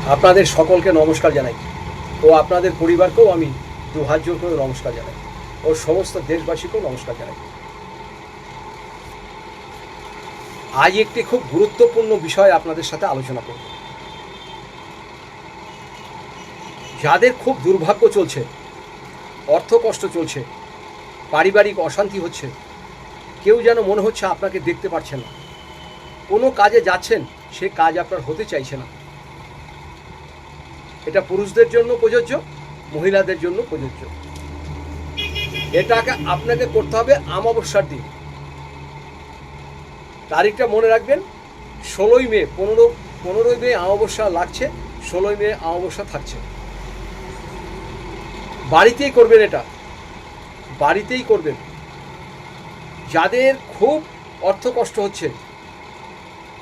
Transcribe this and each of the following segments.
আপনাদের সকলকে নমস্কার জানাই ও আপনাদের পরিবারকেও আমি দু হাত জোর করে নমস্কার জানাই ও সমস্ত দেশবাসীকেও নমস্কার জানাই। আজ একটি খুব গুরুত্বপূর্ণ বিষয় আপনাদের সাথে আলোচনা করব। যাদের খুব দুর্ভাগ্য চলছে, অর্থ কষ্ট চলছে, পারিবারিক অশান্তি হচ্ছে, কেউ যেন মনে হচ্ছে আপনাকে দেখতে পারছে না, কোনো কাজে যাচ্ছেন সে কাজ আপনার হতে চাইছে না, এটা পুরুষদের জন্য প্রযোজ্য, মহিলাদের জন্য প্রযোজ্য। এটাকে আপনাকে করতে হবে অমাবস্যার দিন। তারিখটা মনে রাখবেন, 16ই মে। 15ই মে অমাবস্যা লাগছে, 16ই মে অমাবস্যা থাকছে। বাড়িতেই করবেন, এটা বাড়িতেই করবেন। যাদের খুব অর্থ কষ্ট হচ্ছে,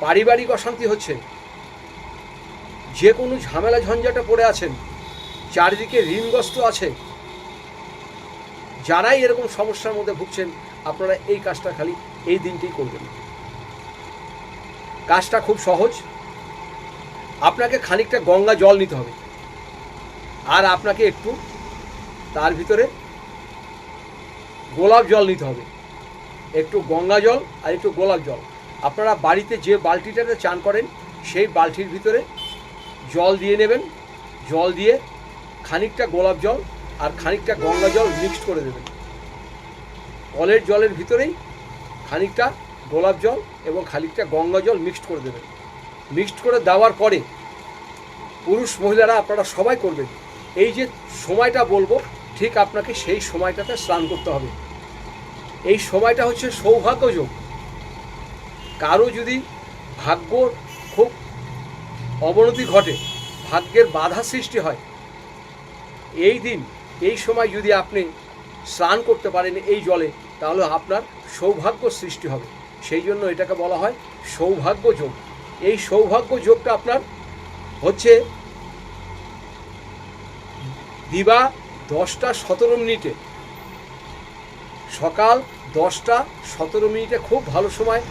পারিবারিক অশান্তি হচ্ছে, যে কোনো ঝামেলা ঝঞ্ঝাটে পড়ে আছেন, চারিদিকে ঋণগ্রস্ত আছে, যারাই এরকম সমস্যার মধ্যে ভুগছেন, আপনারা এই কাজটা খালি এই দিনটাই করবেন। কাজটা খুব সহজ। আপনাকে খানিকটা গঙ্গা জল নিতে হবে, আর আপনাকে একটু তার ভিতরে গোলাপ জল নিতে হবে, একটু গঙ্গা জল আর একটু গোলাপ জল। আপনারা বাড়িতে যে বালতিটাতে চান করেন সেই বালতির ভিতরে জল দিয়ে নেবেন। জল দিয়ে খানিকটা গোলাপ জল আর খানিকটা গঙ্গা জল মিক্সড করে দেবেন। কলের জলের ভিতরেই খানিকটা গোলাপ জল এবং খানিকটা গঙ্গা জল মিক্সড করে দেবেন। মিক্সড করে দেওয়ার পরে পুরুষ মহিলারা আপনারা সবাই করবেন। এই যে সময়টা বলবো, ঠিক আপনাকে সেই সময়টাতে স্নান করতে হবে। এই সময়টা হচ্ছে সৌভাগ্য যোগ। কারো যদি ভাগ্য খুব অবনতি ঘটে, ভাগ্যের বাধা সৃষ্টি হয়, এই দিন এই সময় যদি আপনি স্নান করতে পারেন এই জলে, তাহলে আপনার সৌভাগ্য সৃষ্টি হবে। সেই জন্য এটাকে বলা হয় সৌভাগ্য যোগ। এই সৌভাগ্য যোগটা আপনার হচ্ছে দিবা 10টা 17 মিনিটে, সকাল 10টা 17 মিনিটে খুব ভালো সময়।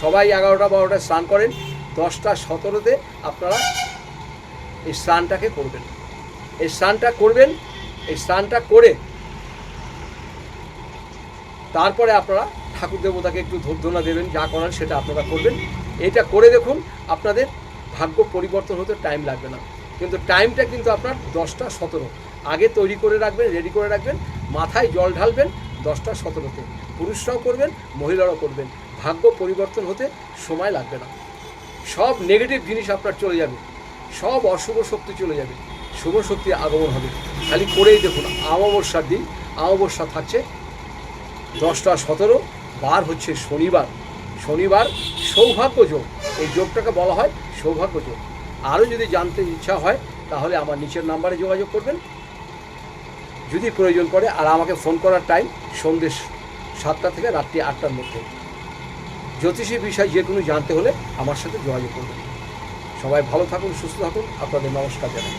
সবাই 11টা 12টায় স্নান করেন, 10টা 17তে আপনারা এই স্নানটাকে করবেন। এই স্নানটা করবেন। এই স্নানটা করে তারপরে আপনারা ঠাকুর দেবতাকে একটু ধূপধুনা দেবেন, যা করার সেটা আপনারা করবেন। এটা করে দেখুন, আপনাদের ভাগ্য পরিবর্তন হতে টাইম লাগবে না। কিন্তু টাইমটা কিন্তু আপনার 10টা 17 আগে তৈরি করে রাখবেন, রেডি করে রাখবেন। মাথায় জল ঢালবেন 10টা 17তে। পুরুষরাও করবেন, মহিলারাও করবেন। ভাগ্য পরিবর্তন হতে সময় লাগবে না। সব নেগেটিভ জিনিস আপনার চলে যাবে, সব অশুভ শক্তি চলে যাবে, শুভ শক্তি আগমন হবে। খালি করেই দেখুন। অমাবস্যার দিন, অমাবস্যা থাকছে 10টা 17, বার হচ্ছে শনিবার। শনিবার সৌভাগ্য যোগ। এই যোগটাকে বলা হয় সৌভাগ্য যোগ। আরও যদি জানতে ইচ্ছা হয় তাহলে আমার নিচের নাম্বারে যোগাযোগ করবেন যদি প্রয়োজন পড়ে। আর আমাকে ফোন করার টাইম সন্ধ্যে 7টা থেকে রাত্রি 8টার মধ্যে। জ্যোতিষী বিষয় যে কোনো জানতে হলে আমার সাথে যোগাযোগ করবেন। সবাই ভালো থাকুন, সুস্থ থাকুন। আপনাদের নমস্কার জানাই।